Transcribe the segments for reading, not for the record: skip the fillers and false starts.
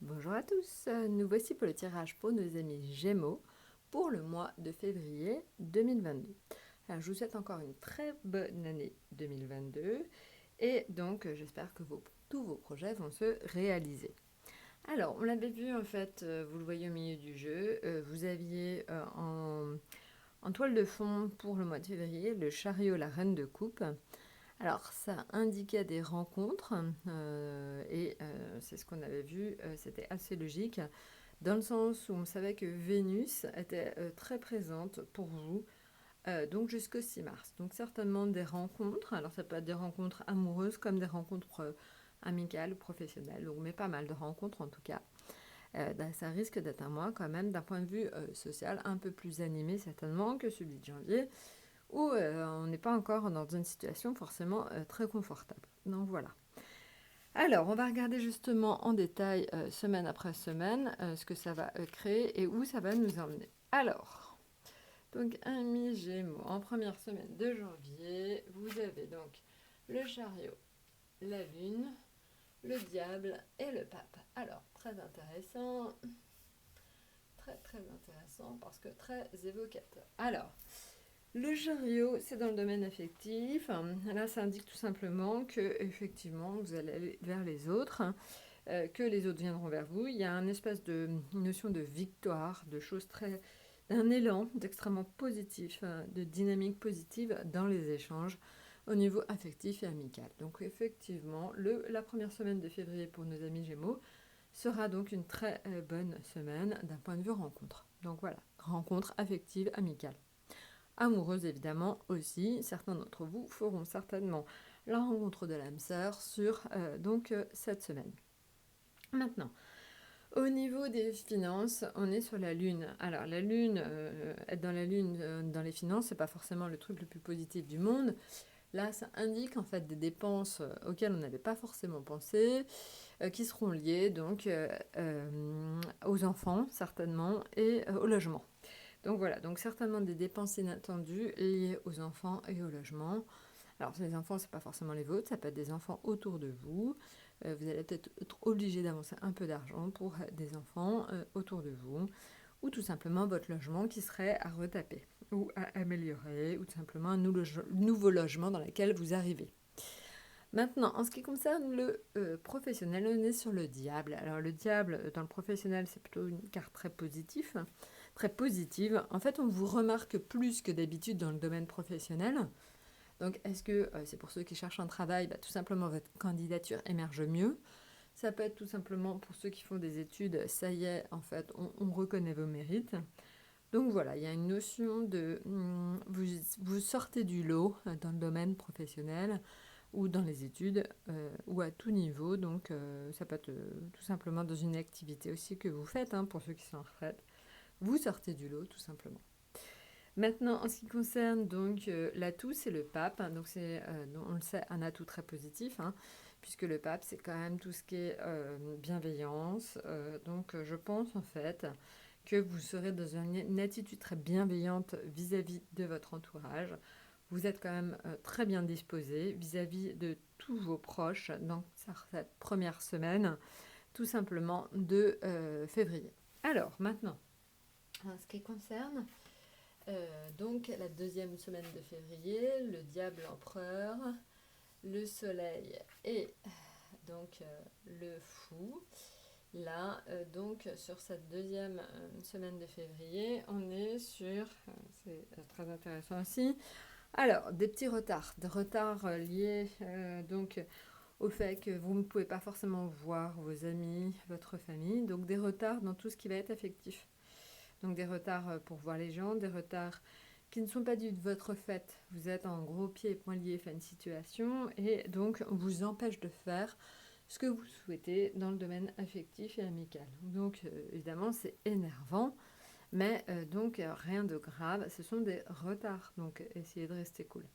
Bonjour à tous, nous voici pour le tirage pour nos amis Gémeaux pour le mois de février 2022. Alors, je vous souhaite encore une très bonne année 2022 et donc j'espère que tous vos projets vont se réaliser. Alors, on l'avait vu en fait, vous le voyez au milieu du jeu, vous aviez en toile de fond pour le mois de février le chariot, la reine de coupe. Alors, ça indiquait des rencontres, et c'est ce qu'on avait vu, c'était assez logique, dans le sens où on savait que Vénus était très présente pour vous, donc jusqu'au 6 mars. Donc certainement des rencontres, alors ça peut être des rencontres amoureuses comme des rencontres amicales ou professionnelles, donc, mais pas mal de rencontres en tout cas. Ça risque d'être un mois quand même d'un point de vue social un peu plus animé certainement que celui de janvier, où on n'est pas encore dans une situation forcément très confortable. Donc voilà. Alors, on va regarder justement en détail, semaine après semaine, ce que ça va créer et où ça va nous emmener. Alors, donc, amis Gémeaux, en première semaine de janvier, vous avez donc le chariot, la lune, le diable et le pape. Alors, très intéressant parce que très évocateur. Alors, le chariot, c'est dans le domaine affectif. Là, ça indique tout simplement que, effectivement, vous allez aller vers les autres, que les autres viendront vers vous. Il y a une notion de victoire, d'un élan d'extrêmement positif, de dynamique positive dans les échanges au niveau affectif et amical. Donc, effectivement, la première semaine de février pour nos amis Gémeaux sera donc une très bonne semaine d'un point de vue rencontre. Donc voilà, rencontre affective, amicale. Amoureuse évidemment aussi, certains d'entre vous feront certainement la rencontre de l'âme sœur sur cette semaine. Maintenant, au niveau des finances, on est sur la lune. Alors la lune, être dans la lune dans les finances, c'est pas forcément le truc le plus positif du monde. Là, ça indique en fait des dépenses auxquelles on n'avait pas forcément pensé, qui seront liées donc aux enfants certainement et au logement. Donc voilà, donc certainement des dépenses inattendues liées aux enfants et au logement. Alors les enfants, c'est pas forcément les vôtres, ça peut être des enfants autour de vous. Vous allez peut-être être obligé d'avancer un peu d'argent pour des enfants autour de vous, ou tout simplement votre logement qui serait à retaper, ou à améliorer, ou tout simplement un nouveau logement dans lequel vous arrivez. Maintenant, en ce qui concerne le professionnel, on est sur le diable. Alors le diable, dans le professionnel, c'est plutôt une carte très positive, très positive. En fait, on vous remarque plus que d'habitude dans le domaine professionnel. Donc, est-ce que c'est pour ceux qui cherchent un travail, tout simplement votre candidature émerge mieux. Ça peut être tout simplement pour ceux qui font des études, ça y est, en fait, on reconnaît vos mérites. Donc voilà, il y a une notion de vous sortez du lot dans le domaine professionnel ou dans les études ou à tout niveau. Donc ça peut être tout simplement dans une activité aussi que vous faites, pour ceux qui sont en retraite. Vous sortez du lot tout simplement. Maintenant, en ce qui concerne donc l'atout, c'est le pape. Donc c'est, on le sait, un atout très positif, puisque le pape, c'est quand même tout ce qui est bienveillance. Donc je pense en fait que vous serez dans une attitude très bienveillante vis-à-vis de votre entourage. Vous êtes quand même très bien disposé vis-à-vis de tous vos proches dans cette première semaine, tout simplement de février. Alors maintenant, en ce qui concerne donc la deuxième semaine de février, le diable empereur, le soleil et donc le fou. Là, donc sur cette deuxième semaine de février, on est sur, c'est très intéressant aussi, alors des petits retards, des retards liés donc au fait que vous ne pouvez pas forcément voir vos amis, votre famille, donc des retards dans tout ce qui va être affectif. Donc des retards pour voir les gens, des retards qui ne sont pas dû de votre fait. Vous êtes en gros pieds et poings liés face à une situation et donc on vous empêche de faire ce que vous souhaitez dans le domaine affectif et amical. Donc évidemment c'est énervant, mais donc rien de grave, ce sont des retards, donc essayez de rester cool.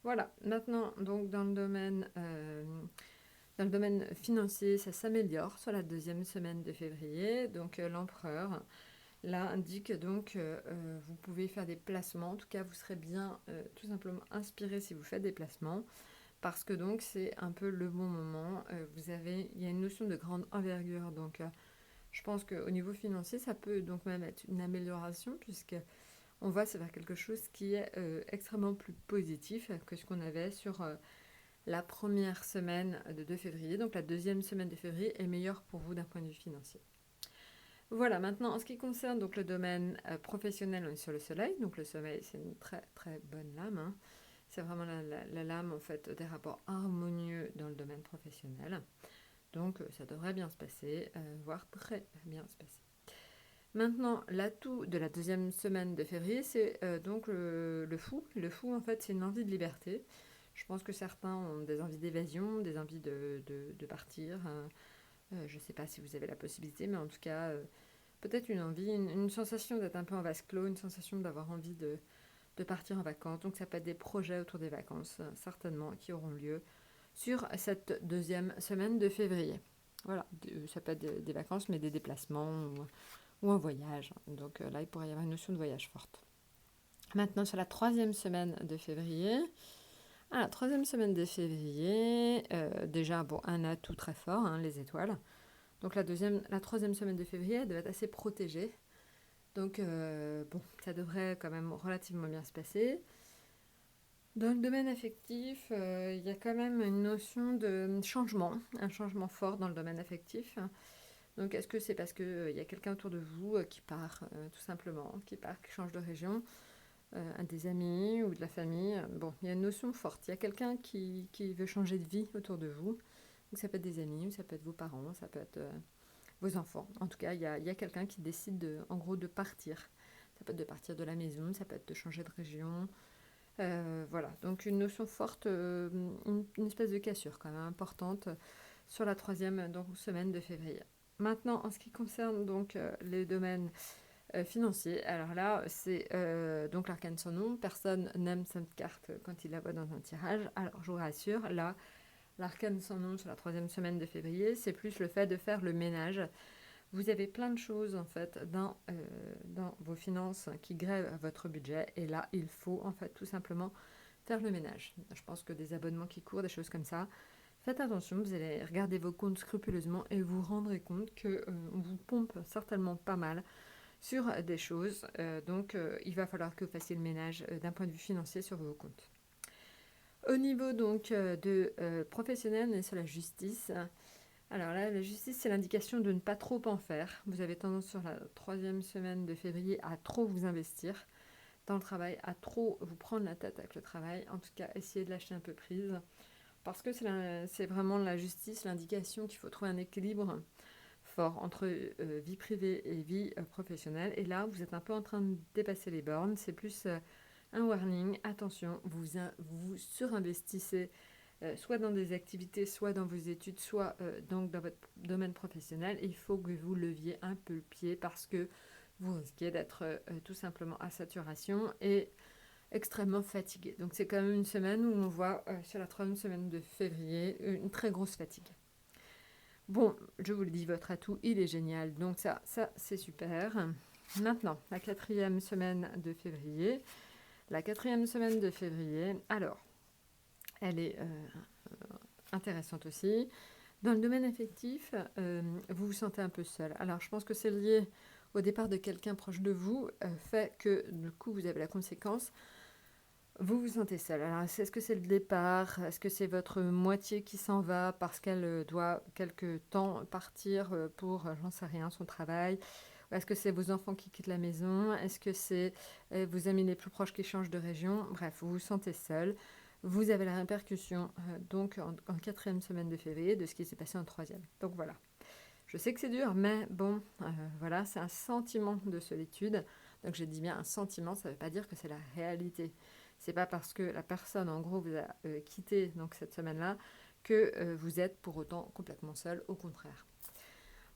Voilà, maintenant donc dans le domaine financier, ça s'améliore sur la deuxième semaine de février, donc l'empereur là indique donc vous pouvez faire des placements, en tout cas vous serez bien tout simplement inspiré si vous faites des placements. parce que donc c'est un peu le bon moment. Il y a une notion de grande envergure, donc je pense qu'au niveau financier, ça peut donc même être une amélioration, puisque on va vers quelque chose qui est extrêmement plus positif que ce qu'on avait sur la première semaine de février. Donc la deuxième semaine de février est meilleure pour vous d'un point de vue financier. Voilà, maintenant en ce qui concerne donc le domaine professionnel, on est sur le soleil. Donc le soleil, c'est une très très bonne lame, hein. C'est vraiment la lame en fait des rapports harmonieux dans le domaine professionnel. Donc ça devrait bien se passer, voire très bien se passer. Maintenant, l'atout de la deuxième semaine de février, c'est donc le fou. Le fou, en fait, c'est une envie de liberté. Je pense que certains ont des envies d'évasion, des envies de partir. Je ne sais pas si vous avez la possibilité, mais en tout cas, peut-être une envie, une sensation d'être un peu en vase clos, une sensation d'avoir envie de partir en vacances. Donc ça peut être des projets autour des vacances, certainement, qui auront lieu sur cette deuxième semaine de février. Voilà, ça peut être des vacances, mais des déplacements ou un voyage. Donc là, il pourrait y avoir une notion de voyage forte. Maintenant, sur la troisième semaine de février. La troisième semaine de février, déjà, bon, un atout très fort, hein, les étoiles. Donc la troisième semaine de février, elle devait être assez protégée. Donc, bon, ça devrait quand même relativement bien se passer. Dans le domaine affectif, il y a quand même une notion de changement, un changement fort dans le domaine affectif. Donc, est-ce que c'est parce qu'il y a quelqu'un autour de vous qui part, tout simplement, qui part, qui change de région, un des amis ou de la famille? Bon, il y a une notion forte. Il y a quelqu'un qui veut changer de vie autour de vous. Donc, ça peut être des amis, ou ça peut être vos parents, ça peut être vos enfants. En tout cas, il y a quelqu'un qui décide, en gros, de partir. Ça peut être de partir de la maison, ça peut être de changer de région. Voilà, donc une notion forte, une espèce de cassure quand même importante sur la troisième donc, semaine de février. Maintenant, en ce qui concerne donc les domaines financiers, alors là, c'est donc l'arcane sans nom. Personne n'aime cette carte quand il la voit dans un tirage. Alors, je vous rassure, là, l'arcane sans nom sur la troisième semaine de février, c'est plus le fait de faire le ménage. Vous avez plein de choses en fait dans vos finances qui grèvent votre budget, et là, il faut en fait tout simplement faire le ménage. Je pense que des abonnements qui courent, des choses comme ça, faites attention, vous allez regarder vos comptes scrupuleusement et vous rendrez compte que on vous pompe certainement pas mal sur des choses. Donc, il va falloir que vous fassiez le ménage d'un point de vue financier sur vos comptes. Au niveau donc de professionnel, on est sur la justice. Alors là, la justice, c'est l'indication de ne pas trop en faire. Vous avez tendance sur la troisième semaine de février à trop vous investir dans le travail, à trop vous prendre la tête avec le travail. En tout cas, essayez de lâcher un peu prise. Parce que c'est vraiment la justice, l'indication qu'il faut trouver un équilibre fort entre vie privée et vie professionnelle. Et là, vous êtes un peu en train de dépasser les bornes. C'est plus un warning. Attention, vous surinvestissez soit dans des activités, soit dans vos études, soit donc dans votre domaine professionnel. Il faut que vous leviez un peu le pied parce que vous risquez d'être tout simplement à saturation et extrêmement fatigué. Donc c'est quand même une semaine où on voit sur la troisième semaine de février une très grosse fatigue. Bon, je vous le dis, votre atout, il est génial. Donc ça c'est super. Maintenant, la quatrième semaine de février. La quatrième semaine de février, alors, elle est intéressante aussi. Dans le domaine affectif, vous vous sentez un peu seul. Alors, je pense que c'est lié au départ de quelqu'un proche de vous, fait que, du coup, vous avez la conséquence. Vous vous sentez seul. Alors, est-ce que c'est le départ? Est-ce que c'est votre moitié qui s'en va parce qu'elle doit quelque temps partir pour, j'en sais rien, son travail? Est-ce que c'est vos enfants qui quittent la maison? Est-ce que c'est vos amis les plus proches qui changent de région? Bref, vous vous sentez seul. Vous avez la répercussion donc en quatrième semaine de février de ce qui s'est passé en troisième. Donc voilà. Je sais que c'est dur, mais bon, voilà, c'est un sentiment de solitude. Donc je dis bien un sentiment, ça ne veut pas dire que c'est la réalité. C'est pas parce que la personne, en gros, vous a quitté donc cette semaine-là que vous êtes pour autant complètement seul. Au contraire.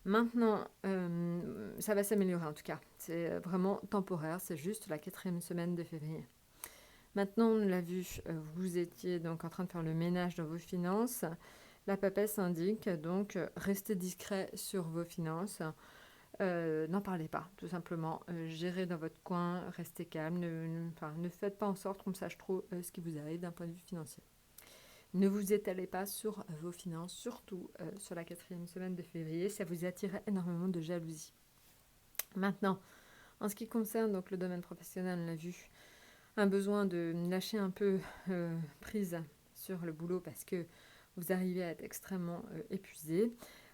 Maintenant, ça va s'améliorer en tout cas. C'est vraiment temporaire. C'est juste la quatrième semaine de février. Maintenant, on l'a vu, vous étiez donc en train de faire le ménage dans vos finances. La papesse indique donc restez discret sur vos finances. N'en parlez pas, tout simplement. Gérez dans votre coin, restez calme. Ne faites pas en sorte qu'on sache trop ce qui vous arrive d'un point de vue financier. Ne vous étalez pas sur vos finances, surtout sur la 4e semaine de février, ça vous attire énormément de jalousie. Maintenant, en ce qui concerne donc le domaine professionnel, on l'a vu, un besoin de lâcher un peu prise sur le boulot parce que vous arrivez à être extrêmement épuisé.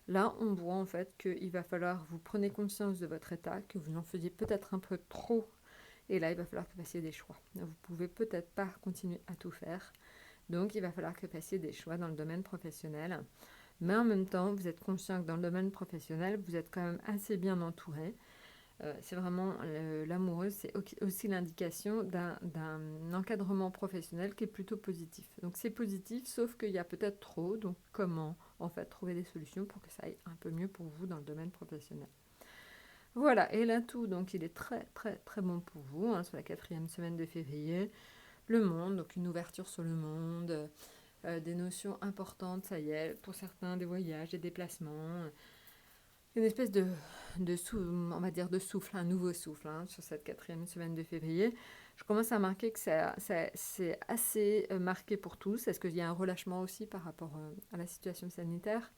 Là, on voit en fait qu'il va falloir vous preniez conscience de votre état, que vous en faisiez peut-être un peu trop. Et là, il va falloir que vous fassiez des choix. Vous ne pouvez peut-être pas continuer à tout faire. Donc, il va falloir que vous fassiez des choix dans le domaine professionnel. Mais en même temps, vous êtes conscient que dans le domaine professionnel, vous êtes quand même assez bien entouré. C'est vraiment l'amoureuse, c'est aussi l'indication d'un encadrement professionnel qui est plutôt positif. Donc c'est positif, sauf qu'il y a peut-être trop. Donc comment en fait trouver des solutions pour que ça aille un peu mieux pour vous dans le domaine professionnel. Voilà, et l'atout, donc il est très très très bon pour vous, sur la 4e semaine de février. Le monde, donc une ouverture sur le monde, des notions importantes, ça y est, pour certains des voyages, des déplacements, une espèce on va dire de souffle, un nouveau souffle sur cette 4e semaine de février. Je commence à remarquer que c'est assez marqué pour tous. Est-ce qu'il y a un relâchement aussi par rapport à la situation sanitaire?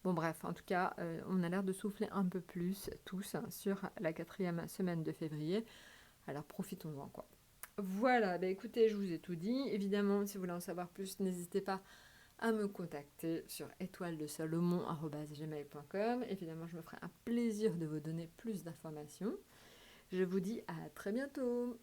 Bon bref, en tout cas, on a l'air de souffler un peu plus tous sur la 4e semaine de février. Alors profitons-en quoi. Voilà, bah écoutez, je vous ai tout dit. Évidemment, si vous voulez en savoir plus, n'hésitez pas à me contacter sur étoiledesalomon@gmail.com. Évidemment, je me ferai un plaisir de vous donner plus d'informations. Je vous dis à très bientôt.